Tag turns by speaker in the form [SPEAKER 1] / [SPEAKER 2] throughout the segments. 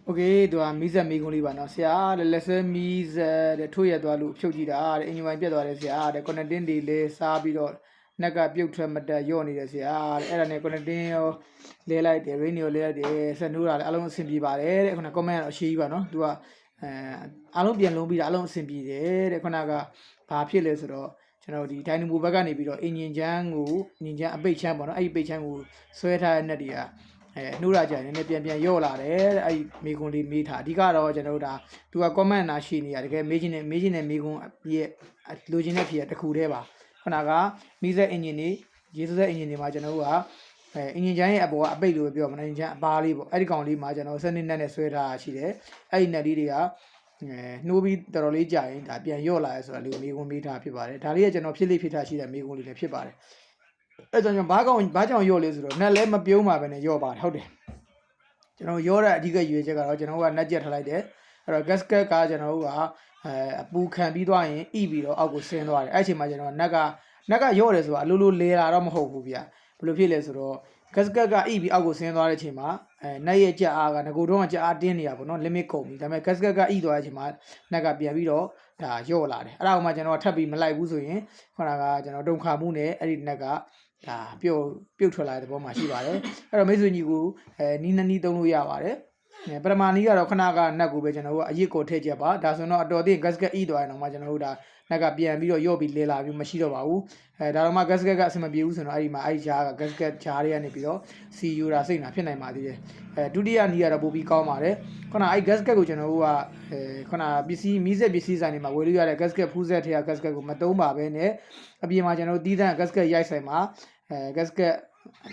[SPEAKER 1] โอเคตัวมิซะมีကုန်လေးပါနော်ဆရာတဲ့လက်ဆွဲမီးဇက်တဲ့ထိုးရက်သွားလို့ဖြုတ်ကြည့်တာတဲ့အင်ဂျင်ပိုင်းပြတ်သွားတယ်ဆရာတဲ့ connecting တွေလဲစားပြီးတော့နက်ကပြုတ်ထွက်မတက်ရော့နေတယ်ဆရာတဲ့အဲ့ဒါနဲ့ connecting ရောလဲလိုက်တယ် radio လဲလိုက်တယ်ဆက်နိုးတာလည်းအလုံးအဆင်ပြေပါတယ်တဲ့ခုန comment ကတော့အရှိကြီးပါနော်သူကအားလုံးပြန်လုံးပြီးတာအလုံးအဆင်ပြေတယ်တဲ့ခုနကဘာဖြစ်လဲဆိုတော့ကျွန်တော်ဒီ dynamo ဘက်ကနေပြီးတော့ engine ချမ်းကို engine ချမ်းအပိတ်ချမ်းပေါ့နော်အဲ့ဒီပိတ်ချမ်းကိုဆွဲထားတဲ့ net တွေကနှိုးရကြတယ်နည်းနည်းပြန်ရော့လာတယ်တဲ့အဲ့မိကွန်လေးမေးထားအဓိကတော့ကျွန်တော်တို့ဒါသူက comment နာရှိနေရတကယ်မေးခြင်းနဲ့မိကွန်ရဲ့လိုချင်တဲ့ဖြေတခုတည်းပါခုနကမီးစက် engine တွေရေစက် engine တွေမှာကျွန်တော်တို့ကအင်ဂျင်ချမ်းရဲ့အပေါ်ကအပိတ်လို့ပြောမှာအင်ဂျင်ချမ်းအပါလေးပေါ့အဲ့ဒီကောင်လေးမှာကျွန်တော်စနစ်နဲ့ဆွဲထားရှိတယ်အဲ့ဒီ net လေးတွေကနှိုးပြီးတော်တော်လေးကြာရင်ဒါပြန်ရော့လာရဲဆိုတာလေးကိုမိကွန်မေးထားဖြစ်ပါတယ်ဒါလေးကကျွန်တော်ဖြစ်လိဖြစ်ထားရှိတဲ့မိကွန်လေးလည်းဖြစ်ပါတယ်အဲ့ကြောင့်ဘာကြောင့်ရော့လဲဆိုတော့ net လည်းမပြုံးပါပဲနဲ့ရော့ပါတယ်ဟုတ်တယ်ကျွန်တော်ရောတဲ့အဓိကရွေးချက်ကတော့ကျွန်တော်က net ကြက်ထားလိုက်တယ်အဲ့တော့ gasket ကကျွန်တော်တို့ကအပူခံပြီးသွားရင်ဣပြီးတော့အောက်ကိုဆင်းသွားတယ်အဲ့အချိန်မှာကျွန်တော် net ကရော့တယ်ဆိုတာအလိုလိုလဲတာတော့မဟုတ်ဘူးဗျာဘယ်လိုဖြစ်လဲဆိုတော့ gasket ကဣပြီးအောက်ကိုဆင်းသွားတဲ့အချိန်မှာnet ရဲ့ကြက်အားကငကိုတော့ကကြက်အားတင်းနေတာပေါ့နော် limit ကုန်ပြီဒါပေမဲ့ gasket ကဣသွားတဲ့အချိန်မှာ net ကပြန်ပြီးတော့ဒါရော့လာတယ်အဲ့ဒါကိုမှကျွန်တော်ထပ်ပြီးမလိုက်ဘူးဆိုရင်ခုနကကျွန်တော်တုံခါမှုနဲ့အဲ့ဒီ net ကဒါပြုတ်ထွက်လာတဲ့သဘောမှာရှိပါတယ်အဲ့တော့မိတ်ဆွေညီကိုနီးနှီးသုံးလို့ရပါတယ်ပထမနီးကတော့ခဏကနက်ကိုပဲကျွန်တော်တို့အရစ်ကိုထည့်ချက်ပါဒါဆိုတော့အတော်သေး gasket ဤသွားရင်တော့မှကျွန်တော်တို့ဒါနက်ကပြန်ပြီးတော့ရော့ပြီးလဲလာပြီးမရှိတော့ပါဘူးဒါတော့မှ gasket ကအဆင်မပြေဘူးဆိုတော့အဲ့ဒီမှာအဲ့ဒီဂျားက gasket ဂျားတွေကနေပြီးတော့ CU တာစိတ်နာဖြစ်နိုင်ပါသေးတယ်ဒုတိယနီးကတော့ပိုပြီးကောင်းပါတယ်ခုနအဲ့ gasket ကိုကျွန်တော်တို့ကခုနပစ္စည်းမီးစက်ပစ္စည်းဆိုင်တွေမှာဝယ်လို့ရတဲ့ gasket ဖူးဆက်ထဲက gasket ကိုမတုံးပါပဲနဲ့အပြင်မှာကျွန်တော်တို့တီးတဲ့ gasket ရိုက်ဆိုင်မှာgasket အ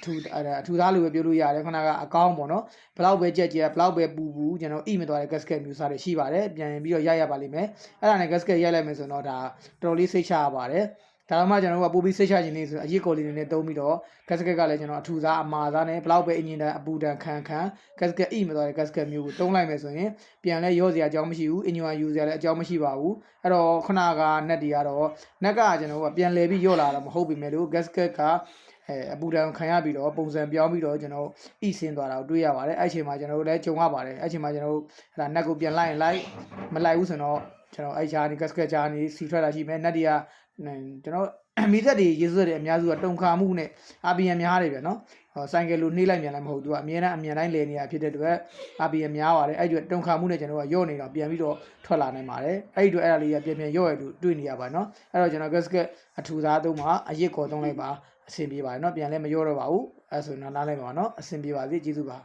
[SPEAKER 1] ထူသားလိုပဲပြောလို့ရတယ်ခုနကအကောင်းပေါ့နော်ဘလောက်ပဲကြက်ဘလောက်ပဲပူကျွန်တော်ဣမသွားတဲ့ gasket မျိုးစားတွေရှိပါတယ်ပြန်ပြီးတော့ရပါလိမ့်မယ်အဲ့ဒါနဲ့ gasket ရိုက်လိုက်မယ်ဆိုတော့ဒါတော်တော်လေးစိတ်ချရပါတယ်ဒါမှကျွန်တော်တို့ကပို့ပြီးစိတ်ချခြင်းနေဆိုအရစ်ကိုလေးတွေနဲ့တုံးပြီးတော့ gasket ကလည်းကျွန်တော်အထူသားအမာသားနဲ့ဘလောက်ပဲအင်ဂျင်တန်အပူတန်ခံ gasket ဣမသွားတဲ့ gasket မျိုးကိုတုံးလိုက်မယ်ဆိုရင်ပြန်လဲရောစရာအကြောင်းမရှိဘူးအင်ဂျင်ကယူစရာလည်းအကြောင်းမရှိပါဘူးအဲ့တော့ခုနက net တွေကတော့ net ကကျွန်တော်တို့ကပြန်လဲပြီးရော့လာတော့မဟုတ်ပြီမဲ့လို့ gasket ကအပူတန်ခံရပြီးတော့ပုံစံပြောင်းပြီးတော့ကျွန်တော်ဣဆင်းသွားတာကိုတွေ့ရပါတယ်အဲ့ချိန်မှာကျွန်တော်တို့လည်းကြုံရပါတယ်အဲ့ချိန်မှာကျွန်တော်တို့အဲ့ဒါ net ကိုပြန်လိုက်မလိုက်ဘူးဆိုတော့ကျွန်တော်အဲ့ဂျာနေ gasket ဂျာနေစီထွက်တာရှိမယ် net တွေကကျွန်တော်မီးသက်တွေရေစွက်တွေအများစုကတုံခါမှုနဲ့ RPM များတယ်ဗျနော်ဆိုင်ကယ်လိုနှေးလိုက်မြန်လည်းမဟုတ်သူကအမြဲတမ်းအမြန်တိုင်းလဲနေတာဖြစ်တဲ့အတွက် RPM များပါတယ်အဲ့ဒီတုံခါမှုနဲ့ကျွန်တော်ကရော့နေတော့ပြန်ပြီးတော့ထွက်လာနိုင်ပါတယ်အဲ့ဒီအတွက်အဲ့ဒါလေးကပြန်ရော့ရလို့တွေ့နေရပါနော်အဲ့တော့ကျွန်တော် gasket အထူသားသုံးမှာအရစ်ခေါ်သုံးလိုက်ပါအဆင်ပြေပါတယ်เนาะပြန်လဲမရောတော့ပါဘူးအဲဆိုတော့နားလိုက်ပါเนาะအဆင်ပြေပါစေကျေးဇူးပါ